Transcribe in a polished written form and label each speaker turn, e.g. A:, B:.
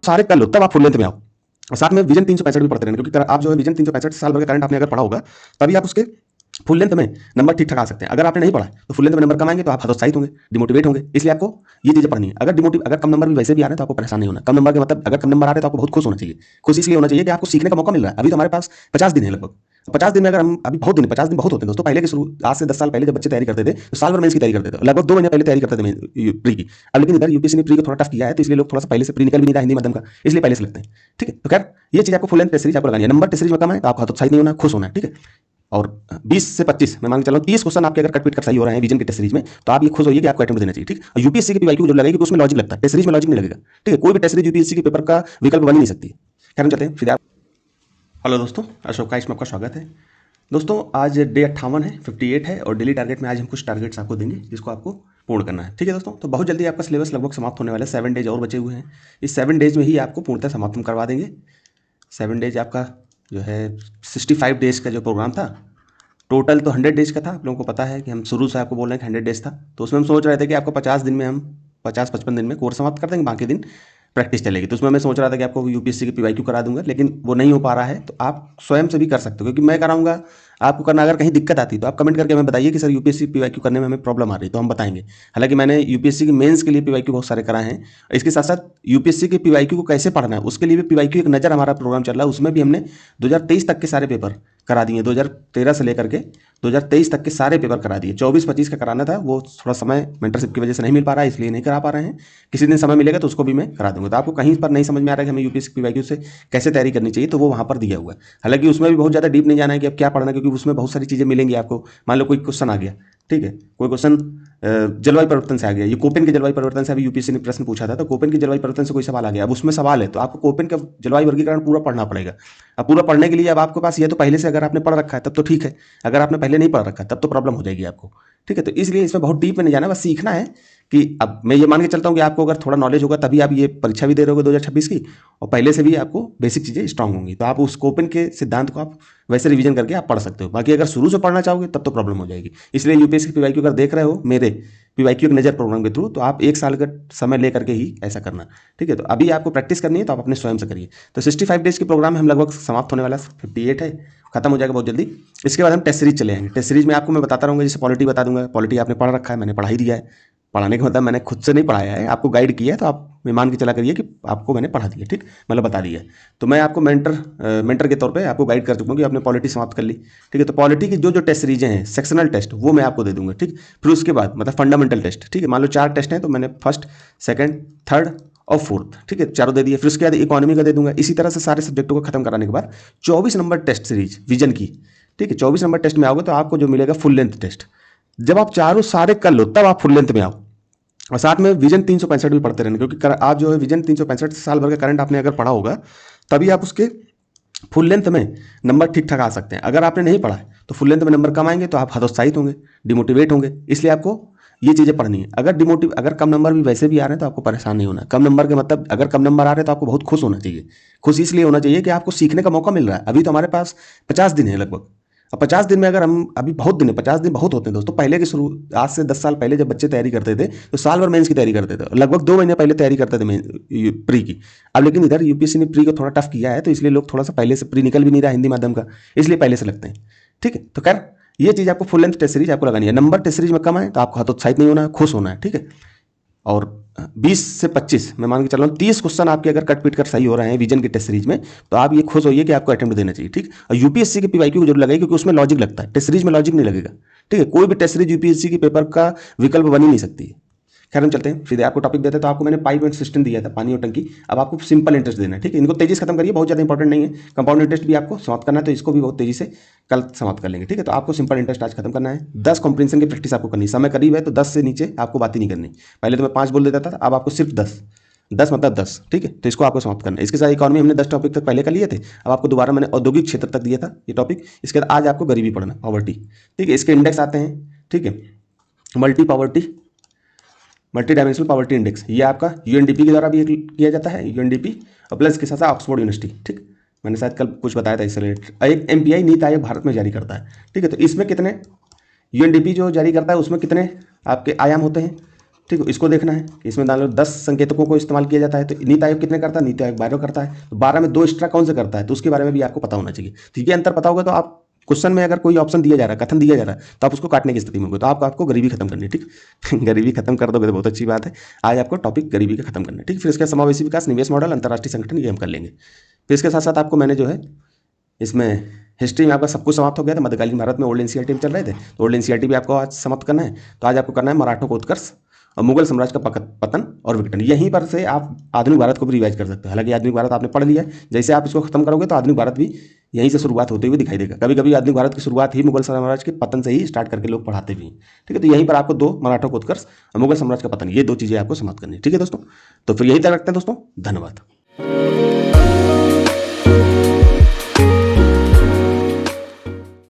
A: सारे कर लो तब आप फुल लेंथ में आओ। और साथ में विजन 365 भी पढ़ते रहना, क्योंकि आप जो है विजन 365 साल भर का करंट आपने अगर पढ़ा होगा तभी आप उसके फुल लेंथ में नंबर ठीक ठाक आ सकते हैं। अगर आपने नहीं पढ़ा तो फुल लेंथ में नंबर कम आएंगे तो आप हतोत्साहित होंगे, डिमोटिवेट होंगे। इसलिए आपको ये चीजें पढ़नी है। अगर कम नंबर भी वैसे भी आ रहे हैं तो आपको परेशान नहीं होना। कम नंबर के मतलब अगर कम नंबर आ रहे हैं तो आपको बहुत खुश होना चाहिए। खुश इसलिए होना चाहिए कि आपको सीखने का मौका मिल रहा है। अभी तो हमारे पास 50 दिन है लगभग। 50 दिन में अगर हम अभी बहुत दिन 50 दिन बहुत होते हैं दोस्तों। पहले के शुरू आज से 10 साल पहले जब बच्चे तैयारी करते थे तो साल भर मेंस की तैयारी करते थे, लगभग 2 महीने पहले तैयारी करते थे प्री की। अब लेकिन इधर यूपीएससी ने प्री को थोड़ा टफ किया है तो इसलिए लोग थोड़ा सा पहले से प्री निकल भी नहीं रहा हिंदी माध्यम का, इसलिए पहले से लगते हैं। ठीक है, तो खैर ये चीज आपको फुल एंड टेस्ट सीरीज आपको लगानी है। नंबर टेस्ट सीरीज में कम है तो आपको हतोत्साहित नहीं होना, खुश होना है। ठीक है, और 20 से 25 मैं मान के चल रहा हूँ 30 क्वेश्चन आपके अगर कट पीट कर सही हो रहे हैं विजन के टेस्ट सीरीज में तो आप ये खुश होइए कि आपको अटेम्प्ट देना चाहिए। ठीक, और यूपीएससी के पीवाईक्यू जो लगेगी तो उसमें लॉजिक लगता है, टेस्ट सीरीज में लॉजिक नहीं लगेगा। ठीक है, कोई भी टेस्ट सीरीज यूपीएससी के पेपर का विकल्प बन ही नहीं सकती। खैर हम चलते हैं सीधे। हेलो दोस्तों, अशोक का इसमें आपका स्वागत है। दोस्तों आज डे 58 है, 58 है और डेली टारगेट में आज हम कुछ टारगेट्स आपको देंगे जिसको आपको पूर्ण करना है। ठीक है दोस्तों, तो बहुत जल्दी आपका सिलेबस लगभग समाप्त होने वाला है। 7 डेज और बचे हुए हैं। इस 7 डेज में ही आपको पूर्णतः समाप्त हम करवा देंगे। 7 डेज आपका जो है 65 डेज का जो प्रोग्राम था, टोटल तो 100 डेज का था। आप लोगों को पता है कि हम शुरू से आपको बोल रहे हैं कि 100 डेज था, तो उसमें हम सोच रहे थे कि आपको 50 दिन में हम 50-55 दिन में कोर्स समाप्त कर देंगे, बाकी दिन प्रैक्टिस चलेगी। तो उसमें मैं सोच रहा था कि आपको यूपीएससी की पीवाईक्यू करा दूंगा, लेकिन वो नहीं हो पा रहा है। तो आप स्वयं से भी कर सकते हो, क्योंकि मैं कराऊंगा आपको करना। अगर कहीं दिक्कत आती है तो आप कमेंट करके हमें बताइए कि सर यूपीएससी पीवाईक्यू करने में हमें प्रॉब्लम आ रही है, तो हम बताएंगे। हालांकि मैंने यूपीएससी की मेंस के लिए पीवाईक्यू बहुत सारे कराए हैं। इसके साथ साथ यूपीएससी के पीवाईक्यू को कैसे पढ़ना है उसके लिए भी पीवाईक्यू एक नज़र हमारा प्रोग्राम चल रहा है। उसमें भी हमने 2023 तक के सारे पेपर करा दिए। 2013 से लेकर के 2023 तक के सारे पेपर करा दिए। 24-25 का कराना था, वो थोड़ा समय मेंटरशिप की वजह से नहीं मिल पा रहा है, इसलिए नहीं करा पा रहे हैं। किसी दिन समय मिलेगा तो उसको भी मैं करा दूंगा। तो आपको कहीं पर नहीं समझ में आ रहा है कि हमें यूपीएससी पीवाईक्यू से कैसे तैयारी करनी चाहिए, तो वो वहाँ पर दिया हुआ है। हालांकि उसमें भी बहुत ज़्यादा डीप नहीं जाना है कि अब क्या पढ़ना है, क्योंकि उसमें बहुत सारी चीज़ें मिलेंगी आपको। मान लो कोई क्वेश्चन आ गया, ठीक है, कोई क्वेश्चन जलवायु परिवर्तन से आ गया, ये कोपेन के जलवायु परिवर्तन से अभी यूपीएससी ने प्रश्न पूछा था, तो कोपेन के जलवायु परिवर्तन से कोई सवाल आ गया। अब उसमें सवाल है तो आपको कोपेन का जलवायु वर्गीकरण पूरा पढ़ना पड़ेगा। अब पूरा पढ़ने के लिए अब आपके पास ये तो पहले से अगर आपने पढ़ रखा है तब तो ठीक है, अगर आपने पहले नहीं पढ़ रखा है तब तो प्रॉब्लम हो जाएगी आपको। ठीक है, तो इसलिए इसमें बहुत डीप में नहीं जाना, बस सीखना है कि अब मैं ये मान के चलता हूँ कि आपको अगर थोड़ा नॉलेज होगा तभी आप ये परीक्षा भी दे रहे होगे 2026 की, और पहले से भी आपको बेसिक चीज़ें स्ट्रांग होंगी, तो आप उस कोपेन के सिद्धांत को आप वैसे रिवीजन करके आप पढ़ सकते हो। बाकी अगर शुरू से पढ़ना चाहोगे तब तो प्रॉब्लम हो जाएगी। इसलिए यूपीएससी पीवाईक्यू अगर देख रहे हो मेरे पीवाईक्यू एक नज़र प्रोग्राम के थ्रू, तो आप 1 साल का समय ले करके ही ऐसा करना। ठीक है, तो अभी आपको प्रैक्टिस करनी है तो आप अपने स्वयं से करिए। तो 65 डेज के प्रोग्राम हम लगभग समाप्त होने वाला, 58 है, खत्म हो जाएगा बहुत जल्दी। इसके बाद हम टेस्ट सीरीज चले आएंगे। टेस्ट सीरीज में आपको मैं बताता रहूँगा, जैसे पॉलिटी बता दूंगा। पॉलिटी आपने पढ़ रखा है, मैंने पढ़ा ही दिया है। पढ़ाने का मतलब मैंने खुद से नहीं पढ़ाया है, आपको गाइड किया है, तो आप मान के चला करिए कि आपको मैंने पढ़ा दिया। ठीक, मतलब बता दिया है। तो मैं आपको मेंटर के तौर पे आपको गाइड कर चुका हूँ कि आपने पॉलिटी समाप्त कर ली। ठीक है, तो पॉलिटी की जो जो टेस्ट सीरीजें हैं, सेक्शनल टेस्ट, वो मैं आपको दे दूंगा। ठीक, फिर उसके बाद मतलब फंडामेंटल टेस्ट। ठीक है, मान लो 4 टेस्ट हैं तो मैंने फर्स्ट, सेकंड, थर्ड और फोर्थ, ठीक है, चारों दे दिए। फिर उसके बाद इकोनॉमी का दे दूंगा। इसी तरह से सारे सब्जेक्टों को खत्म कराने के बाद 24 नंबर टेस्ट सीरीज विजन की। ठीक है, 24 नंबर टेस्ट में आओगे तो आपको जो मिलेगा फुल लेंथ टेस्ट। जब आप चारों सारे कर लो तब आप फुल लेंथ में आओ। और साथ में विजन 365 भी पढ़ते रहना, क्योंकि आप जो है विजन 365 साल भर का करंट आपने अगर पढ़ा होगा तभी आप उसके फुल लेंथ में नंबर ठीक ठाक आ सकते हैं। अगर आपने नहीं पढ़ा है तो फुल लेंथ में नंबर कम आएंगे तो आप हतोत्साहित होंगे, डिमोटिवेट होंगे। इसलिए आपको ये चीज़ें पढ़नी है। अगर कम नंबर भी वैसे भी आ रहे हैं तो आपको परेशान नहीं होना। कम नंबर के मतलब अगर कम नंबर आ रहे हैं तो आपको बहुत खुश होना चाहिए। खुश इसलिए होना चाहिए कि आपको सीखने का मौका मिल रहा है। अभी तो हमारे पास 50 दिन है लगभग। अब 50 दिन में अगर हम अभी बहुत दिन है, 50 दिन बहुत होते हैं दोस्तों। पहले के शुरू आज से 10 साल पहले जब बच्चे तैयारी करते थे तो साल भर मेंस की तैयारी करते थे, लगभग 2 महीने पहले तैयारी करते थे प्री की। अब लेकिन इधर यूपीएससी ने प्री को थोड़ा टफ किया है तो इसलिए लोग थोड़ा सा पहले से प्री निकल भी नहीं रहा हिंदी माध्यम का, इसलिए पहले से लगते हैं। ठीक है, तो खैर ये चीज़ आपको फुल लेंथ टेस्ट सीरीज आपको लगानी है। नंबर टेस्ट सीरीज में कम है तो आपको हतोत्साहित नहीं होना है, खुश होना है। ठीक है, और 20 से 25 मैं मान के चल रहा हूँ 30 क्वेश्चन आपके अगर कट पीट कर सही हो रहे हैं विजन की टेस्ट सीरीज में, तो आप ये खुश होइए कि आपको अटेम्प्ट देना चाहिए। ठीक, और यूपीएससी के पीवाईक्यू को जरूर लगाइए, क्योंकि उसमें लॉजिक लगता है, टेस्ट सीरीज में लॉजिक नहीं लगेगा। ठीक है, कोई भी टेस्ट सीरीज यूपीएससी के पेपर का विकल्प बन ही नहीं सकती है। खैर हम चलते हैं सीधे आपको टॉपिक देते हैं। तो आपको मैंने पाइप एंड सिस्टम दिया था, पानी और टंकी। अब आपको सिंपल इंटरेस्ट देना है। ठीक है, इनको तेजी से खत्म करिए, बहुत ज़्यादा इंपॉर्टेंट नहीं है। कंपाउंड इंटरेस्ट भी आपको समाप्त करना है, तो इसको भी बहुत तेजी से कल समाप्त कर लेंगे। ठीक है, तो आपको सिंपल इंटरेस्ट आज खत्म करना है। 10 कॉम्प्रिहेंशन की प्रैक्टिस आपको करनी है। समय करीब है तो 10 से नीचे आपको बात ही नहीं करनी। पहले तो मैं 5 बोल देता था, अब आपको सिर्फ 10, 10 मतलब 10। ठीक है, तो इसको आपको समाप्त करना है। इसके साथ इकोनॉमी हमने 10 टॉपिक तक पहले कर लिए थे, अब आपको दोबारा मैंने औद्योगिक क्षेत्र तक दिया था ये टॉपिक। इसके बाद आज आपको गरीबी पढ़ना, पॉवर्टी। ठीक है, इसके इंडेक्स आते हैं। ठीक है, मल्टी डायमेंशनल पॉवर्टी इंडेक्स, ये आपका यूएनडीपी के द्वारा भी किया जाता है, यूएनडीपी और प्लस के साथ साथ ऑक्सफोर्ड यूनिवर्सिटी। ठीक, मैंने शायद कल कुछ बताया था इससे रिलेटेड। एक एमपीआई नीति आयोग भारत में जारी करता है। ठीक है, तो इसमें कितने यूएनडीपी जो जारी करता है उसमें कितने आपके आयाम होते हैं, ठीक है, इसको देखना है कि इसमें मान लो 10 संकेतकों को इस्तेमाल किया जाता है, तो नीति आयोग कितने करता है, नीति आयोग 12 करता है, तो 12 में 2 एक्स्ट्रा कौन से करता है, तो उसके बारे में भी आपको पता होना चाहिए। ठीक है, अंतर पता होगा तो आप क्वेश्चन में अगर कोई ऑप्शन दिया जा रहा है, कथन दिया जा रहा है, तो आप उसको काटने की स्थिति में होंगे, तो आपको गरीबी खत्म करनी है। ठीक गरीबी खत्म कर दोगे तो बहुत अच्छी बात है। आज आपको टॉपिक गरीबी का खत्म करना है। ठीक, फिर इसका समावेशी विकास, निवेश मॉडल, अंतर्राष्ट्रीय संगठन, ये हम कर लेंगे। फिर इसके साथ साथ आपको मैंने जो है इसमें हिस्ट्री में आपका सब कुछ समाप्त हो गया था। मध्यकालीन भारत में ओल्ड एनसीईआरटी में चल रहे थे, तो ओल्ड एनसीईआरटी भी आपको आज समाप्त करना है। तो आज आपको करना है मराठों का उत्कर्ष और मुगल साम्राज्य का पतन और विघटन। यहीं पर से आप आधुनिक भारत को भी रिवाइज कर सकते हो। हालांकि आधुनिक भारत आपने पढ़ लिया है, जैसे आप इसको खत्म करोगे तो आधुनिक भारत भी यहीं से शुरुआत होते हुए दिखाई देगा। कभी कभी आधुनिक भारत की शुरुआत ही मुगल साम्राज्य के पतन से ही स्टार्ट करके लोग पढ़ाते भी हैं। ठीक है, तो यहीं पर आपको 2 मराठों का उत्कर्ष और मुगल साम्राज्य का पतन, ये 2 चीजें आपको समाप्त करनी है। ठीक है दोस्तों, तो फिर यही तक रखते हैं दोस्तों, धन्यवाद।